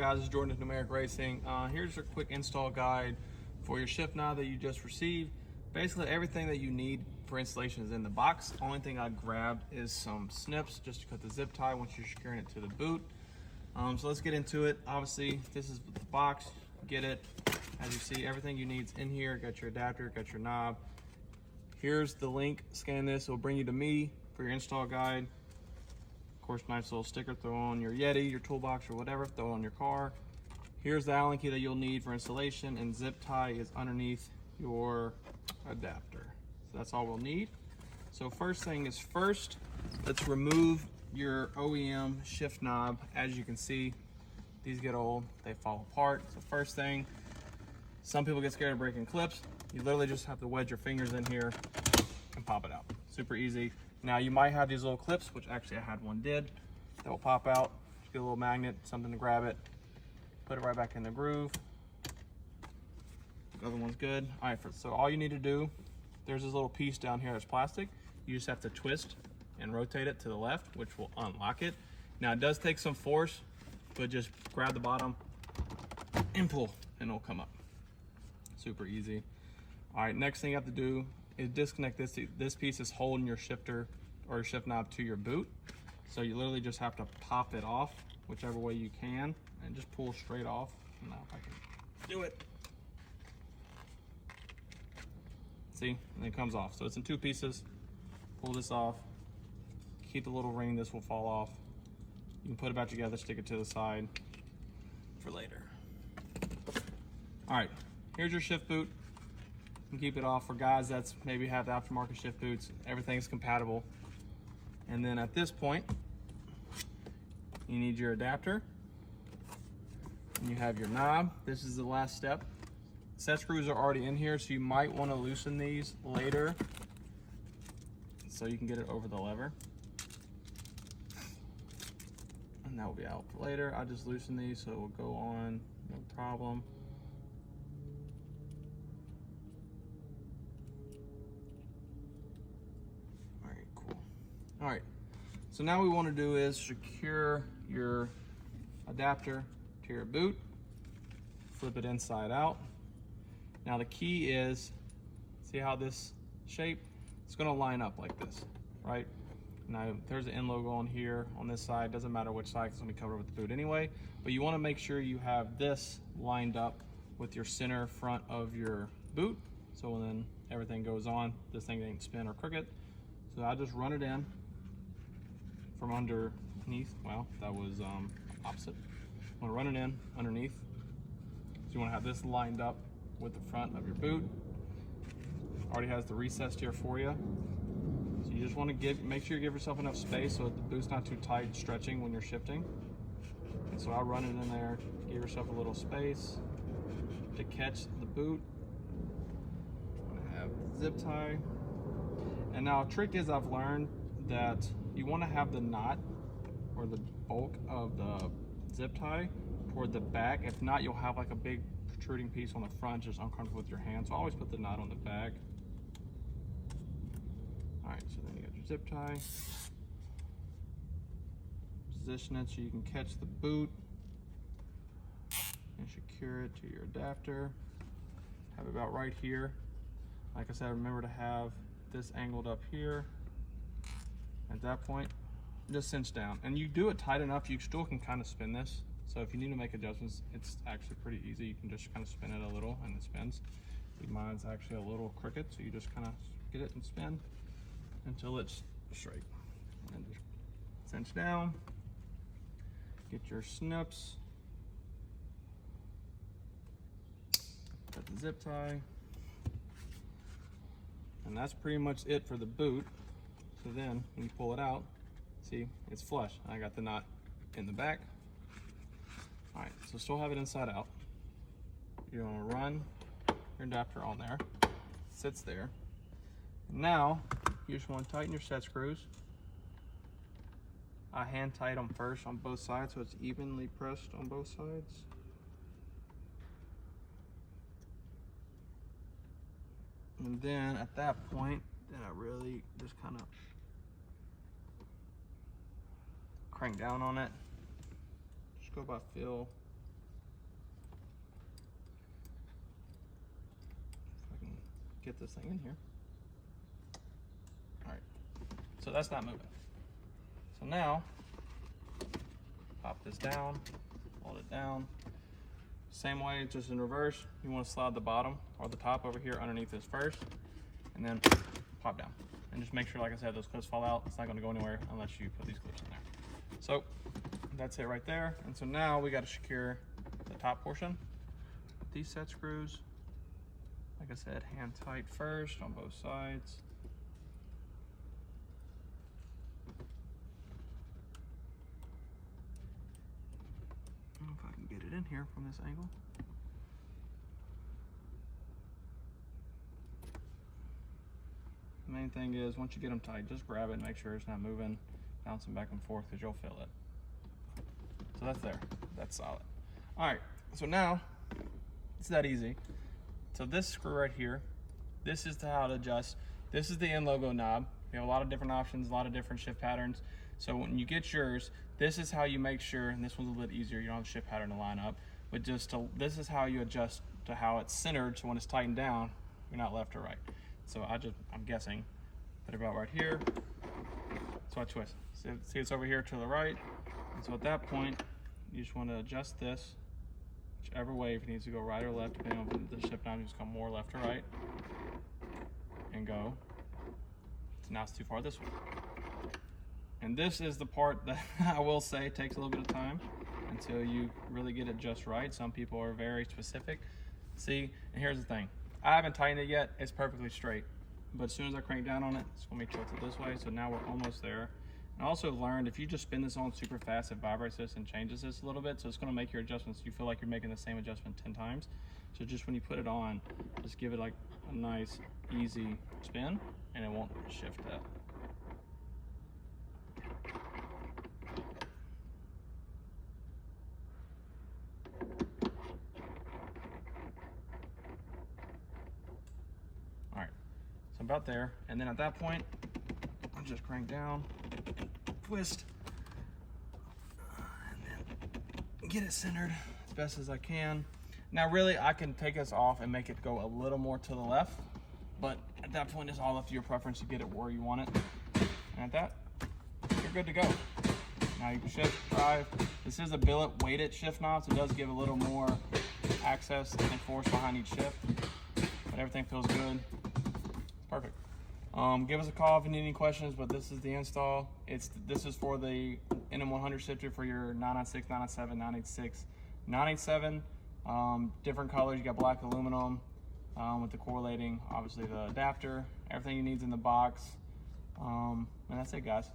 guys, it's Jordan of Numeric Racing. Here's your quick install guide for your shift knob that you just received. Basically everything that you need for installation is in the box. Only thing I grabbed is some snips just to cut the zip tie once you're securing it to the boot. So let's get into it. Obviously this is the box, get it. As you see, everything you need is in here. Got your adapter, got your knob. Here's the link, scan this, it'll bring you to me for your install guide. Of course, nice little sticker, throw on your Yeti, your toolbox, or whatever, throw on your car. Here's the Allen key that you'll need for installation, and zip tie is underneath your adapter. So that's all we'll need. So first thing is first, let's remove your OEM shift knob. As you can see, these get old, they fall apart. So first thing, some people get scared of breaking clips. You literally just have to wedge your fingers in here and pop it out. Super easy. Now you might have these little clips, which actually I had one did, that will pop out. Just get a little magnet, something to grab it, put it right back in the groove. The other one's good. All right, so all you need to do, there's this little piece down here that's plastic. You just have to twist and rotate it to the left, which will unlock it. Now it does take some force, but just grab the bottom and pull, and it'll come up. Super easy. All right, next thing you have to do is disconnect this. This piece is holding your shifter or your shift knob to your boot. So you literally just have to pop it off whichever way you can and just pull straight off. Now if I can do it. See, and it comes off. So it's in two pieces. Pull this off. Keep the little ring, this will fall off. You can put it back together, stick it to the side for later. All right, here's your shift boot. You can keep it off for guys that's maybe have the aftermarket shift boots. Everything's compatible. And then at this point, you need your adapter. And you have your knob. This is the last step. Set screws are already in here, so you might want to loosen these later so you can get it over the lever. And that will be out for later. I just loosen these so it will go on, no problem. All right, so now what we want to do is secure your adapter to your boot, flip it inside out. Now the key is, see how this shape, it's going to line up like this, right? Now there's an N logo on here, on this side, doesn't matter which side, it's going to be covered with the boot anyway, but you want to make sure you have this lined up with your center front of your boot, so when then everything goes on, this thing ain't spin or crooked. So I just run it in from underneath. Well, that was opposite. I'm gonna run it in underneath. So you wanna have this lined up with the front of your boot. Already has the recess here for you. So you just wanna make sure you give yourself enough space so that the boot's not too tight and stretching when you're shifting. And so I'll run it in there, give yourself a little space to catch the boot. I'm gonna have the zip tie. And now a trick is I've learned that you want to have the knot or the bulk of the zip tie toward the back. If not, you'll have like a big protruding piece on the front, just uncomfortable with your hand. So always put the knot on the back. All right, so then you got your zip tie. Position it so you can catch the boot and secure it to your adapter. Have it about right here. Like I said, remember to have this angled up here. At that point, just cinch down. And you do it tight enough, you still can kind of spin this. So if you need to make adjustments, it's actually pretty easy. You can just kind of spin it a little and it spins. Mine's actually a little crooked, so you just kind of get it and spin until it's straight. And just cinch down, get your snips, got the zip tie. And that's pretty much it for the boot. So then when you pull it out, see, it's flush. I got the knot in the back. All right, so still have it inside out. You're gonna run your adapter on there, sits there. Now, you just wanna tighten your set screws. I hand tight them first on both sides so it's evenly pressed on both sides. And then at that point, then I really just kind of crank down on it. Just go by feel. get this thing in here. All right, so that's not moving. So now, pop this down, hold it down. Same way, just in reverse, you want to slide the bottom or the top over here underneath this first, and then pop down. And just make sure, like I said, those clips fall out. It's not going to go anywhere unless you put these clips in there. So that's it right there. And so now we got to secure the top portion with these set screws. Like I said, hand tight first on both sides. I don't know if I can get it in here from this angle. The main thing is, once you get them tight, just grab it and make sure it's not moving, bouncing back and forth, because you'll feel it. So that's there. That's solid. All right, so now it's that easy. So this screw right here, this is how to adjust. This is the end logo knob. We have a lot of different options, a lot of different shift patterns. So when you get yours, this is how you make sure, and this one's a little bit easier, you don't have a shift pattern to line up, but this is how you adjust to how it's centered, so when it's tightened down, you're not left or right. So I'm guessing, put it about right here. So I twist. See it's over here to the right. And so at that point, you just want to adjust this, whichever way, if it needs to go right or left, depending on the shift knob, you just come more left or right, and go. So now it's too far this way. And this is the part that I will say takes a little bit of time until you really get it just right. Some people are very specific. See, and here's the thing. I haven't tightened it yet. It's perfectly straight. But as soon as I crank down on it, it's going to be tilted this way. So now we're almost there. And I also learned if you just spin this on super fast, it vibrates this and changes this a little bit. So it's going to make your adjustments. You feel like you're making the same adjustment 10 times. So just when you put it on, just give it like a nice, easy spin, and it won't shift that. About there, and then at that point I'll just crank down and twist and then get it centered as best as I can. Now really I can take this off and make it go a little more to the left, but at that point it's all up to your preference to get it where you want it, and at that you're good to go. Now you can shift, drive. This is a billet weighted shift knob, so it does give a little more access and force behind each shift, but everything feels good. Perfect. Give us a call if you need any questions, but this is the install. This is for the NM100 shifter for your 996, 997, 986, 987. Different colors. You got black aluminum with the correlating, obviously the adapter. Everything you need is in the box. And that's it, guys.